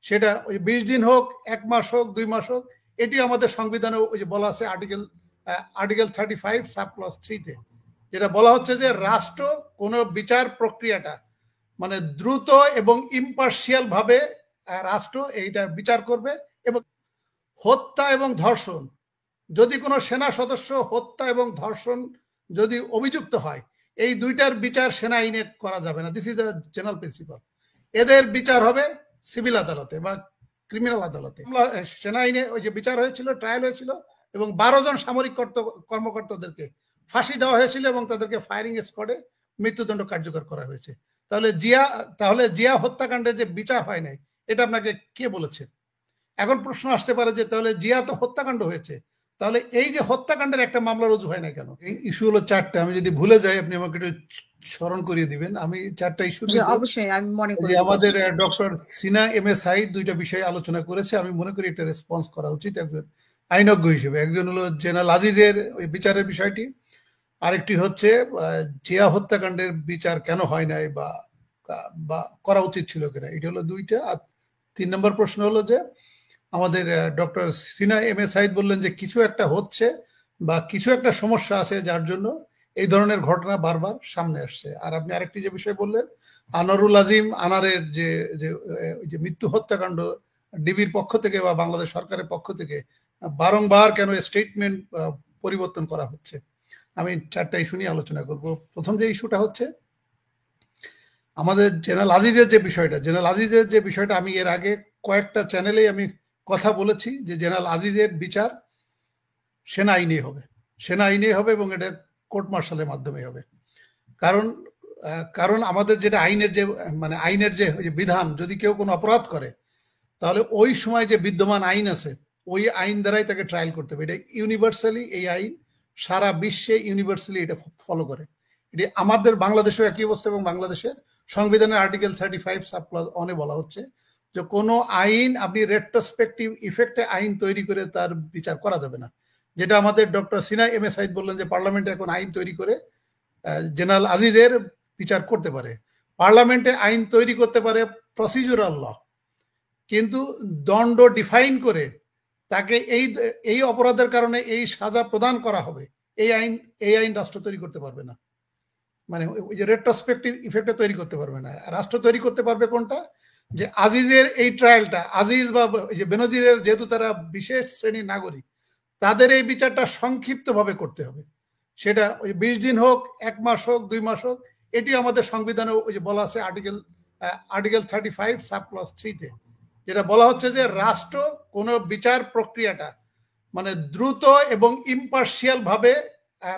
সেটা ওই 20 দিন হোক, 1 মাস হোক, 2 মাস হোক, এটি আমাদের সংবিধানে ওই যে বলা আছে আর্টিকেল 35 সাব ক্লজ 3-তে, যেটা বলা হচ্ছে যে রাষ্ট্র কোনো বিচার প্রক্রিয়াটা মানে দ্রুত এবং ইম্পার্শিয়াল ভাবে রাষ্ট্র এইটা বিচার করবে। এবং হত্যা এবং ধর্ষণ, যদি কোনো সেনা সদস্য হত্যা এবং ধর্ষণ যদি অভিযুক্ত হয়, এই দুইটার বিচার সেনা আইনে করা যাবে না। This is the general principal. এদের বিচার হবে সিভিল আদালতে বা ক্রিমিনাল আদালতে। সেনা আইনে ওই যে বিচার হয়েছিল, ট্রায়াল হয়েছিল, এবং 12 জন সামরিক কর্মকর্তাদেরকে ফাঁসি দেওয়া হয়েছিল এবং তাদেরকে ফায়ারিং স্কোয়াডে মৃত্যুদণ্ড কার্যকর করা হয়েছে। তাহলে জিয়া হত্যাকাণ্ডের যে বিচার হয় নাই, এটা আপনাকে কে বলেছে? এখন প্রশ্ন আসতে পারে যে তাহলে জিয়া তো হত্যাকাণ্ড হয়েছে, তাহলে এই যে হত্যাকাণ্ডের একটা মামলা রুজু হয় না কেন? এই ইস্যু হলো 4টা। আমি যদি ভুলে যাই আপনি আমাকে একটু স্মরণ করিয়ে দিবেন। আমি 4টা ইস্যু অবশ্যই আমি মনে করি যে আমাদের doctor Cena M A Saeed 2টা বিষয়ে আলোচনা করেছে। আমি মনে করি একটা রেসপন্স করা উচিত একজন আইনজ্ঞ হিসেবে। একজন হলো জেনারেল আজিজের ওই বিচারের বিষয়টি, আরেকটি হচ্ছে জিয়া হত্যাকাণ্ডের বিচার কেন হয় নাই বা করা উচিত ছিল কিনা, এটা হলো 2টা। আর 3 নম্বর প্রশ্ন হলো যে আমাদের doctor Cena M A Saeed বললেন যে কিছু একটা হচ্ছে বা কিছু একটা সমস্যা আছে যার জন্য এই ধরনের ঘটনা বারবার সামনে আসছে। আর আপনি আরেকটি যে বিষয় বললেন, আনোয়ারুল আজিম আনারের যে মৃত্যু হত্যাকাণ্ড ডিবির পক্ষ থেকে বা বাংলাদেশ সরকারের পক্ষ থেকে বারংবার কেন স্টেটমেন্ট পরিবর্তন করা হচ্ছে, আমি 4টা ইস্যু নিয়ে আলোচনা করব। প্রথম যে ইস্যুটা হচ্ছে আমাদের জেনারেল আজিজের যে বিষয়টা আমি এর আগে কয়েকটা চ্যানেলেই আমি কথা বলেছি যে জেনারেল আজিজের বিচার সেনা আইনে হবে এবং এটা কোর্ট মার্শালের মাধ্যমে হবে। কারণ আমাদের যেটা আইনের যে বিধান, যদি কেউ কোনো অপরাধ করে তাহলে ওই সময় যে বিদ্যমান আইন আছে ওই আইন দ্বারাই তাকে ট্রায়াল করতে হবে। এটা ইউনিভার্সালি, এই আইন সারা বিশ্বে ইউনিভার্সালি এটা ফলো করে। এটি আমাদের বাংলাদেশেও একই অবস্থা, এবং বাংলাদেশের সংবিধানের আর্টিকেল 35 সাব ক্লজ 1-এ বলা হচ্ছে যে কোনো আইন আপনি রেট্রোস্পেক্টিভ ইফেক্টে আইন তৈরি করে তার বিচার করা যাবে না। যেটা আমাদের doctor Cena M A Saeed বললেন যে পার্লামেন্টে এখন আইন তৈরি করে জেনারেল আজিজের বিচার করতে পারে। পার্লামেন্টে আইন তৈরি করতে পারে প্রসিডিউরাল ল, কিন্তু দণ্ড ডিফাইন করে তাকে এই অপরাধের কারণে এই সাজা প্রদান করা হবে, এই আইন রাষ্ট্র তৈরি করতে পারবে না। মানে ওই যে রেট্রোস্পেক্টিভ ইফেক্টে তৈরি করতে পারবে না। রাষ্ট্র তৈরি করতে পারবে কোনটা? যে আজিজের এই ট্রায়ালটা, আজিজ বা যে বেনজিরের, যেহেতু তারা বিশেষ শ্রেণীর নাগরিক, তাদের এই বিচারটা সংক্ষিপ্তভাবে করতে হবে। সেটা ওই 20 দিন হোক, 1 মাস হোক, 2 মাস হোক, এটি আমাদের সংবিধানে ওই যে বলা আছে আর্টিকেল 35 সাব ক্লজ 3-তে, যেটা বলা হচ্ছে যে রাষ্ট্র কোনো বিচার প্রক্রিয়াটা মানে দ্রুত এবং ইম্পার্শিয়াল ভাবে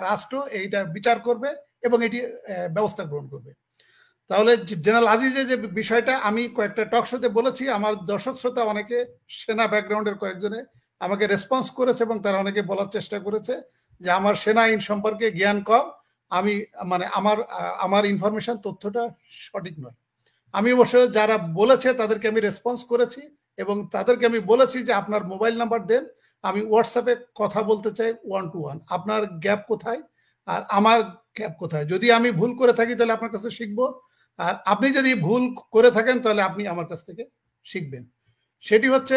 রাষ্ট্র এইটা বিচার করবে এবং এটি ব্যবস্থা গ্রহণ করবে। তাহলে জেনারেল আজিজের যে বিষয়টা আমি কয়েকটা টক শোতে বলেছি, আমার দর্শক শ্রোতা অনেকে সেনা ব্যাকগ্রাউন্ডের কয়েকজনে আমাকে রেসপন্স করেছে এবং তারা অনেকে বলার চেষ্টা করেছে যে আমার সেনা আইন সম্পর্কে জ্ঞান কম, আমি আমার ইনফরমেশন তথ্যটা সঠিক নয়। আমি অবশ্য যারা বলেছে তাদেরকে আমি রেসপন্স করেছি এবং তাদেরকে আমি বলেছি যে আপনার মোবাইল নাম্বার দেন, আমি হোয়াটসঅ্যাপে কথা বলতে চাই 1 to 1, আপনার গ্যাপ কোথায় আর আমার গ্যাপ কোথায়। যদি আমি ভুল করে থাকি তাহলে আপনার কাছে শিখবো, আর আপনি যদি ভুল করে থাকেন তাহলে আপনি আমার কাছ থেকে শিখবেন। সেটি হচ্ছে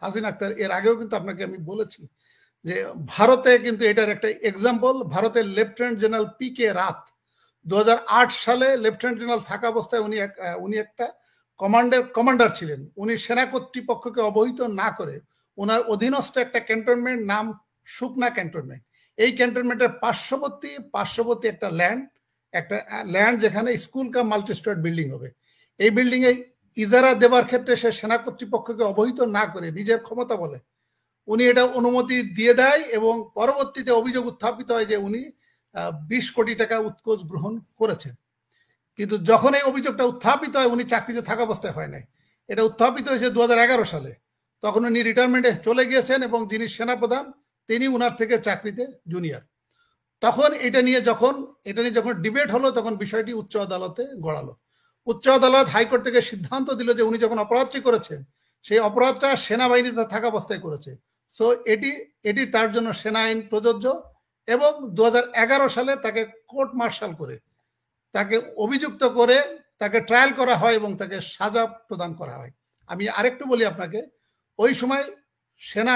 হাসিন আক্তার। এর আগেও কিন্তু আপনাকে আমি বলেছি যে ভারতে কিন্তু এটার একটা এক্সাম্পল। ভারতের লেফটেন্যান্ট জেনারেল পি.কে. রাত 2008 সালে লেফটেন্যান্ট জেনারেল থাকা অবস্থায় উনি একটা কমান্ডার ছিলেন। উনি সেনা কর্তৃপক্ষকে অবহিত না করে ওনার অধীনস্থ একটা ক্যান্টনমেন্ট, নাম সুকনা ক্যান্টনমেন্ট, এই ক্যান্টনমেন্টের পার্শ্ববর্তী একটা ল্যান্ড যেখানে school cum multi storeyed building হবে, এই বিল্ডিং এ ইজারা দেবার ক্ষেত্রে সে সেনা কর্তৃপক্ষকে অবহিত না করে নিজের ক্ষমতা বলে উনি এটা অনুমতি দিয়ে দেয় এবং পরবর্তীতে অভিযোগ উত্থাপিত হয় যে উনি 20 কোটি টাকা উৎকোচ গ্রহণ করেছেন। কিন্তু যখন এই অভিযোগটা উত্থাপিত হয় উনি চাকরিতে থাকা অবস্থায় হয় নাই, এটা উত্থাপিত হয়েছে 2011 সালে। তখন উনি রিটায়ারমেন্টে চলে গিয়েছেন এবং যিনি সেনাপ্রধান তিনি উনার থেকে চাকরিতে জুনিয়র। তখন এটা নিয়ে যখন ডিবেট হলো তখন বিষয়টি উচ্চ আদালতে গড়ালো। উচ্চ আদালত হাইকোর্ট থেকে সিদ্ধান্ত দিল যে উনি যখন অপরাধটি করেছেন সেই অপরাধটা সেনাবাহিনীতে থাকা অবস্থায় করেছে, সো এটি তার জন্য সেনা আইন প্রযোজ্য। এবং 2011 সালে তাকে কোর্ট মার্শাল করে তাকে অভিযুক্ত করে তাকে ট্রায়াল করা হয় এবং তাকে সাজা প্রদান করা হয়। আমি আরেকটু বলি আপনাকে, ওই সময় সেনা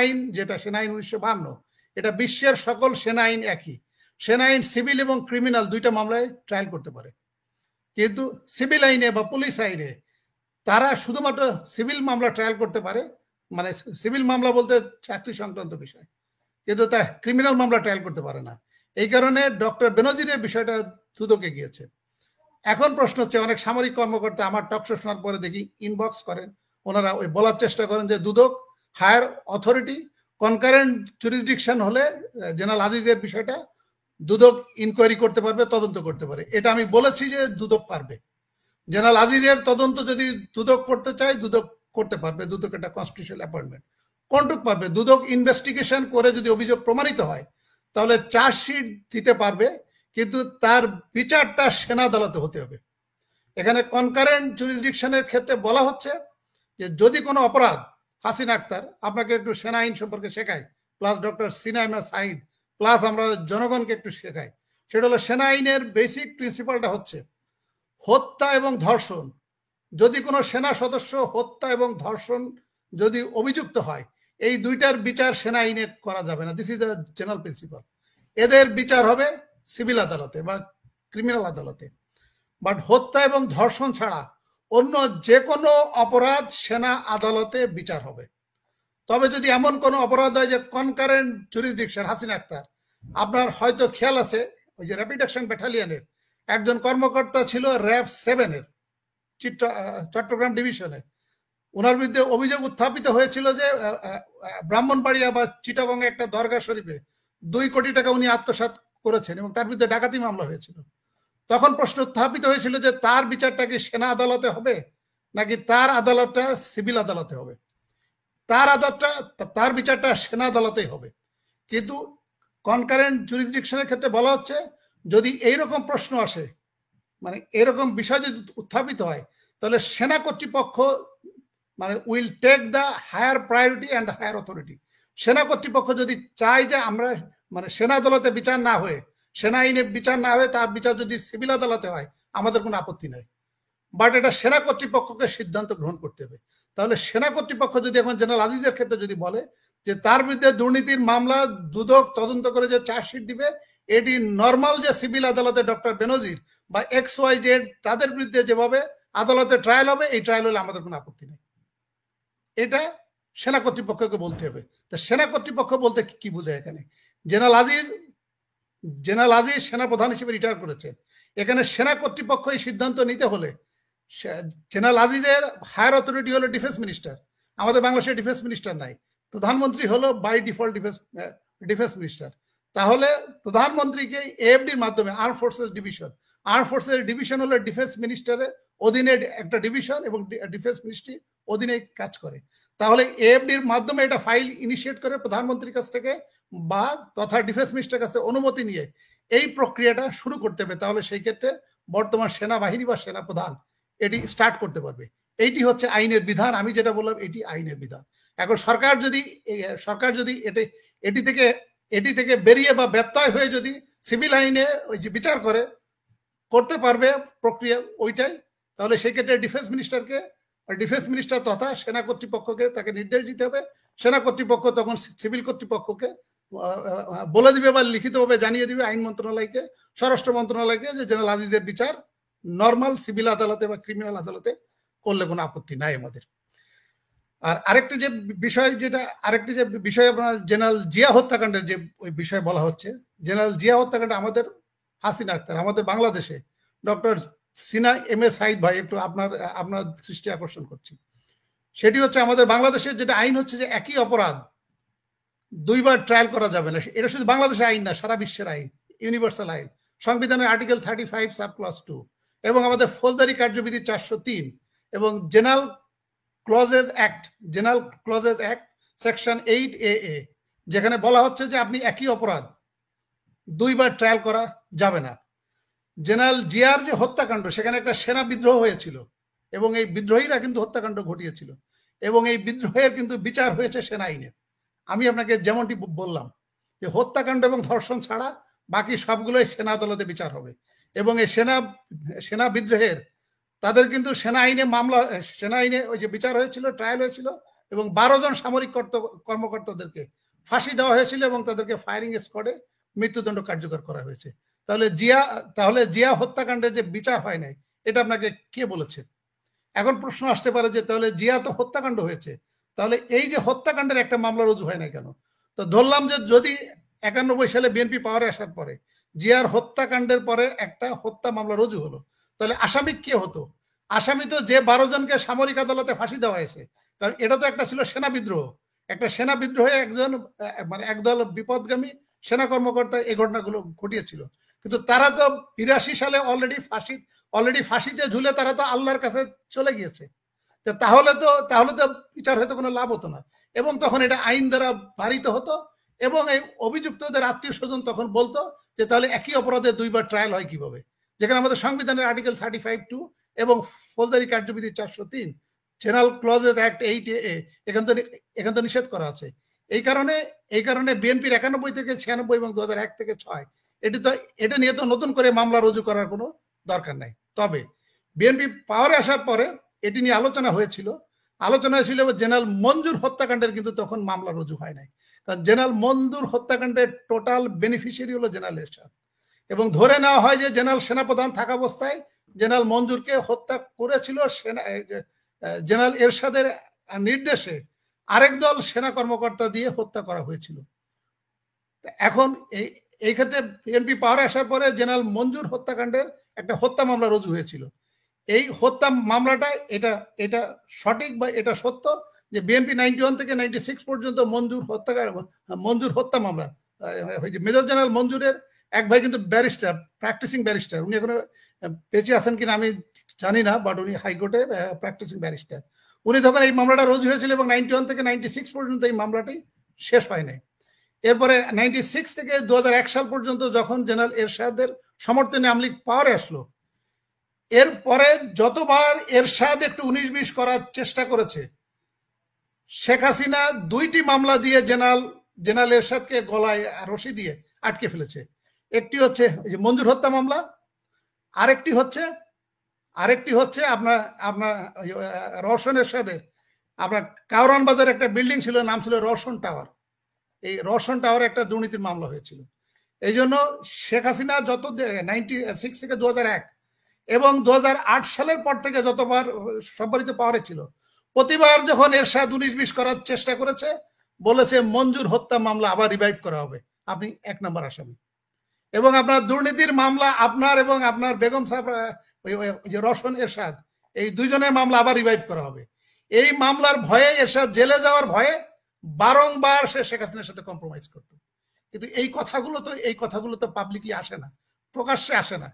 আইন যেটা সেনা আইন 1952, এটা বিশ্বের সকল সেনা আইন একই। সেনা আইন সিভিল এবং ক্রিমিনাল দুইটা মামলায় ট্রায়াল করতে পারে, কিন্তু সিভিল আইনে বা পুলিশ আইনে তারা শুধুমাত্র সিভিল মামলা ট্রায়াল করতে পারে, মানে সিভিল মামলা বলতে চাকরি সংক্রান্ত বিষয়, কিন্তু তার ক্রিমিনাল মামলা ট্রায়াল করতে পারে না। এই কারণে ডক্টর বেনজিরের বিষয়টা দুদকে গিয়েছে। এখন প্রশ্ন হচ্ছে, অনেক সামরিক কর্মকর্তা আমার টকশো শোনার পরে দেখি ইনবক্স করেন, ওনারা ওই বলার চেষ্টা করেন যে দুদক হায়ার অথরিটি, কনকারেন্ট জুরিসডিকশন হলে জেনারেল আজিজের বিষয়টা দুদক ইনকোয়ারি করতে পারবে, তদন্ত করতে পারে। এটা আমি বলেছি যে দুদক পারবে। জেনারেল আজিজের তদন্ত যদি দুদক করতে চায়, দুদক করতে পারবে। দুদক একটা কনস্টিটিউশনাল অ্যাপয়েন্টমেন্ট। কোনটুক পারবে? দুদক ইনভেস্টিগেশন করে যদি অভিযোগ প্রমাণিত হয় তাহলে চার্জশিট দিতে পারবে, কিন্তু তার বিচারটা সেনা আদালতে হতে হবে। এখানে কনকারেন্ট জুরিসডিকশনের ক্ষেত্রে বলা হচ্ছে যে যদি কোনো অপরাধ, হাসিনা আক্তার আপনাকে একটু সেনা আইন সম্পর্কে শেখায়, প্লাস ডক্টর সিনাইমা সাইদ, প্লাস আমরা জনগণকে একটু শেখাই, সেটা হলো সেনা আইনের বেসিক প্রিন্সিপালটা হচ্ছে হত্যা এবং ধর্ষণ। যদি কোনো সেনা সদস্য হত্যা এবং ধর্ষণ যদি অভিযুক্ত হয়, এই দুইটার বিচার সেনা আইনে করা যাবে না। This is the general principal. এদের বিচার হবে সিভিল আদালতে বা ক্রিমিনাল আদালতে। বাট হত্যা এবং ধর্ষণ ছাড়া অন্য যে কোনো অপরাধ সেনা আদালতে বিচার হবে। তবে যদি এমন কোনো অপরাধ হয় যে কনকারেন্ট জুরিসডিকশন, হাসিনা আক্তার, আপনার হয়তো খেয়াল আছে ওই যে র্যাপিড অ্যাকশন ব্যাটালিয়নের একজন কর্মকর্তা ছিল র্যাব 7-এর চট্টগ্রাম ডিভিশনে, ওনার বিরুদ্ধে অভিযোগ উত্থাপিত হয়েছিল যে ব্রাহ্মণবাড়িয়া বা চিটাগংয়ে একটা দরগা শরীফে 2 কোটি টাকা উনি আত্মসাৎ করেছেন এবং তার বিরুদ্ধে ডাকাতি মামলা হয়েছিল। তখন প্রশ্ন উত্থাপিত হয়েছিল যে তার বিচারটা কি সেনা আদালতে হবে নাকি তার আদালতটা সিভিল আদালতে হবে। তার বিচারটা সেনা আদালতেই হবে। কিন্তু কনকারেন্ট জুরিসডিকশনের ক্ষেত্রে বলা হচ্ছে যদি এইরকম প্রশ্ন আসে, মানে এরকম বিষয় যদি উত্থাপিত হয়, তাহলে সেনা কর্তৃপক্ষ মানে will take the higher priority and higher authority. সেনা কর্তৃপক্ষ যদি চায় যে আমরা মানে সেনা আদালতে বিচার না হয়ে, সেনা আইনে বিচার না হয়ে তার বিচার যদি সিভিল আদালতে হয়, আমাদের কোনো আপত্তি নাই। বাট এটা সেনা কর্তৃপক্ষকে সিদ্ধান্ত গ্রহণ করতে হবে। তাহলে সেনা কর্তৃপক্ষ যদি এখন জেনারেল আজিজের ক্ষেত্রে যদি বলে যে তার বিরুদ্ধে দুর্নীতির মামলা দুদক তদন্ত করে যে চার্জশিট দিবে, এটি নর্মাল যে সিভিল আদালতে ডক্টর বেনজির বা XYZ তাদের বিরুদ্ধে যেভাবে আদালতে ট্রায়াল হবে, এই ট্রায়াল হলে আমাদের কোনো আপত্তি নেই। এটা সেনা কর্তৃপক্ষকে বলতে হবে। তা সেনা কর্তৃপক্ষ বলতে কি বোঝায় এখানে? জেনারেল আজিজ সেনা প্রধান হিসেবে রিটায়ার করেছে। এখানে সেনা কর্তৃপক্ষ এই সিদ্ধান্ত নিতে হলে জেনারেল আজিজের হায়ার অথরিটি হলো ডিফেন্স মিনিস্টার। আমাদের বাংলাদেশের ডিফেন্স মিনিস্টার নাই, প্রধানমন্ত্রী হলো বাই ডিফল্ট ডিফেন্স মিনিস্টার। তাহলে প্রধানমন্ত্রীকে এএফডির মাধ্যমে আর্ম ফোর্সেস ডিভিশন হলো ডিফেন্স মিনিস্টারের অধীনে একটা ডিভিশন এবং ডিফেন্স মিনিস্ট্রি অধীনে কাজ করে। তাহলে এএফডির মাধ্যমে এটা ফাইল ইনিশিয়েট করে প্রধানমন্ত্রীর কাছ থেকে বা তথা ডিফেন্স মিনিস্টারের কাছ থেকে অনুমতি নিয়ে এই প্রক্রিয়াটা শুরু করতে হবে। তাহলে সেই ক্ষেত্রে বর্তমান সেনাবাহিনী বা সেনা প্রধান এটি স্টার্ট করতে পারবে। এইটি হচ্ছে আইনের বিধান। আমি যেটা বললাম এটি আইনের বিধান। এখন সরকার যদি এটি থেকে বেরিয়ে বা ব্যত্যয় হয়ে যদি সিভিল আইনে ওই যে বিচার করতে পারবে প্রক্রিয়া ওইটাই, তাহলে সেই ক্ষেত্রে ডিফেন্স মিনিস্টার তথা সেনা কর্তৃপক্ষকে তাকে নির্দেশ দিতে হবে। সেনা কর্তৃপক্ষ তখন সিভিল কর্তৃপক্ষকে বলে দিবে বা লিখিতভাবে জানিয়ে দিবে আইন মন্ত্রণালয়কে, স্বরাষ্ট্র মন্ত্রণালয়কে যে জেনারেল আজিজের বিচার নর্মাল সিভিল আদালতে বা ক্রিমিনাল আদালতে করলে কোনো আপত্তি নাই আমাদের। আর আরেকটি যে বিষয় আপনার জেনারেল জিয়া হত্যাকাণ্ডের যে ওই বিষয় বলা হচ্ছে, জেনারেল জিয়া হত্যাকাণ্ড আমাদের হাসিনা আক্তার, আমাদের বাংলাদেশে ডক্টর সিনা এম.এ. সাইদ ভাই, একটু আপনার দৃষ্টি আকর্ষণ করছি। সেটি হচ্ছে আমাদের বাংলাদেশের যেটা আইন হচ্ছে যে একই অপরাধ 2বার ট্রায়াল করা যাবে না। এটা শুধু বাংলাদেশের আইন না, সারা বিশ্বের আইন, ইউনিভার্সাল আইন। সংবিধানের আর্টিকেল 35 সাব ক্লজ 2 এবং আমাদের ফৌজদারি কার্যবিধি 403 এবং general clauses act section 8AA, যেখানে বলা হচ্ছে যে আপনি একই অপরাধ 2বার ট্রায়াল করা যাবে না। জেনারেল জিয়ার যে হত্যাকাণ্ড, সেখানে একটা সেনা বিদ্রোহ হয়েছিল এবং এই বিদ্রোহীরা কিন্তু হত্যাকাণ্ড ঘটিয়েছিল এবং এই বিদ্রোহের কিন্তু বিচার হয়েছে সেনা আইনে। আমি আপনাকে যেমনটি বললাম যে হত্যাকাণ্ড এবং ধর্ষণ ছাড়া বাকি সবগুলোই সেনা আদালতে বিচার হবে। এবং এই সেনা বিদ্রোহের তাদের কিন্তু সেনা আইনে ওই যে বিচার হয়েছিল, ট্রায়াল হয়েছিল এবং 12 জন সামরিক কর্মকর্তাদেরকে ফাঁসি দেওয়া হয়েছিল এবং তাদেরকে ফায়ারিং স্কোয়াডে মৃত্যুদণ্ড কার্যকর করা হয়েছে। তাহলে জিয়া হত্যাকাণ্ডের যে বিচার হয় নাই, এটা আপনাকে কে বলেছে? এখন প্রশ্ন আসতে পারে যে তাহলে জিয়া তো হত্যাকাণ্ড হয়েছে, তাহলে এই যে হত্যাকাণ্ডের একটা মামলা রুজু হয় না কেন? তো ধরলাম যে যদি 91 সালে বিএনপি পাওয়ারে আসার পরে জিয়ার হত্যাকাণ্ডের পরে একটা হত্যা মামলা রুজু হলো, তাহলে আসামি কে হতো? আসামি তো যে 12 জনকে সামরিক আদালতে ফাঁসি দেওয়া হয়েছে, কারণ এটা তো একটা ছিল সেনা বিদ্রোহ। একটা সেনা বিদ্রোহে একজন মানে একদল বিপদগামী সেনা কর্মকর্তা এই ঘটনাগুলো ঘটিয়েছিল, কিন্তু তারা তো 82 সালে অলরেডি ফাঁসিতে ঝুলে তারা তো আল্লাহর কাছে চলে গিয়েছে। তাহলে তো বিচার হয়তো কোনো লাভ হতো না, এবং তখন এটা আইন দ্বারা পারিত হতো এবং এই অভিযুক্তদের আত্মীয় স্বজন তখন বলতো যে তাহলে একই অপরাধে দুইবার ট্রায়াল হয় কিভাবে, যেখানে আমাদের সংবিধানের আর্টিকেল 35(2) এবং ফৌজদারি কার্যবিধি 403 জেনারেল ক্লজেস অ্যাক্ট 8A এখান তো নিষেধ করা আছে। এই কারণে বিএনপির 91 থেকে 96 এবং 2001 থেকে 6 এটা নিয়ে তো নতুন করে মামলা রুজু করার কোনো দরকার নাই। তবে বিএনপি পাওয়ারে আসার পরে এটি নিয়ে আলোচনা হয়েছিল জেনারেল মঞ্জুর হত্যাকাণ্ডের, কিন্তু তখন মামলা রুজু হয় নাই, কারণ জেনারেল মঞ্জুর হত্যাকাণ্ডের টোটাল বেনিফিশিয়ারি হলো জেনারেল এরশাদ, এবং ধরে নেওয়া হয় যে জেনারেল সেনাপ্রধান থাকা অবস্থায় জেনারেল মঞ্জুরকে হত্যা করেছিল জেনারেল এরশাদের নির্দেশে আরেক দল সেনা কর্মকর্তা দিয়ে হত্যা করা হয়েছিল। এখন এই ক্ষেত্রে বিএনপি পাওয়ারে আসার পরে জেনারেল মঞ্জুর হত্যাকাণ্ডের একটা হত্যা মামলা রুজু হয়েছিল। এই হত্যা মামলাটা এটা সঠিক বা এটা সত্য যে বিএনপি 91 থেকে 96 পর্যন্ত মঞ্জুর হত্যা মামলা, মেজর জেনারেল মঞ্জুরের এক ভাই কিন্তু ব্যারিস্টার, প্র্যাকটিসিং ব্যারিস্টার, উনি এখনো বেঁচে আছেন কিনা আমি জানি না, বাট উনি হাইকোর্টে প্র্যাকটিসিং ব্যারিস্টার। উনি তখন এই মামলাটা রুজু হয়েছিল এবং 91 থেকে 96 পর্যন্ত এই মামলাটি শেষ হয় নাই। এরপরে 96 থেকে 2001 সাল পর্যন্ত যখন জেনারেল এরশাদের সমর্থনে আওয়ামী লীগ পাওয়ারে আসলো, এরপরে যতবার এরশাদ একটু 19-20 করার চেষ্টা করেছে, শেখ হাসিনা 2টি মামলা দিয়ে জেনারেল এরশাদকে গলায় রশি দিয়ে আটকে ফেলেছে। একটি হচ্ছে মঞ্জুর হত্যা মামলা, আরেকটি হচ্ছে আপনার রওশন এরশাদের আপনার কাউরান বাজার একটা বিল্ডিং ছিল, নাম ছিল রওশন টাওয়ার। এই রওশন টাওয়ারে একটা দুর্নীতির মামলা হয়েছিল। এই জন্য শেখ হাসিনা যত 96 থেকে 2001 এবং 2008 সালের পর থেকে যতবার সম্পাদিত পাওয়ারে ছিল, প্রতিবার যখন এরশাদ 19-20 করার চেষ্টা করেছে, বলেছে মঞ্জুর হত্যা মামলা আবার রিভাইভ করা হবে, আপনি 1 নম্বর আসামি। এবং আপনার দুর্নীতির মামলা আপনার এবং আপনার বেগম সাহেব রওশন এরশাদ, এই দুইজনের মামলা আবার রিভাইভ করা হবে। এই মামলার ভয়ে এরশাদ জেলে যাওয়ার ভয়ে বারংবার সে শেখ হাসিনার সাথে কম্প্রোমাইজ করত। কিন্তু এই কথাগুলো তো পাবলিকলি আসে না, প্রকাশ্যে আসে না।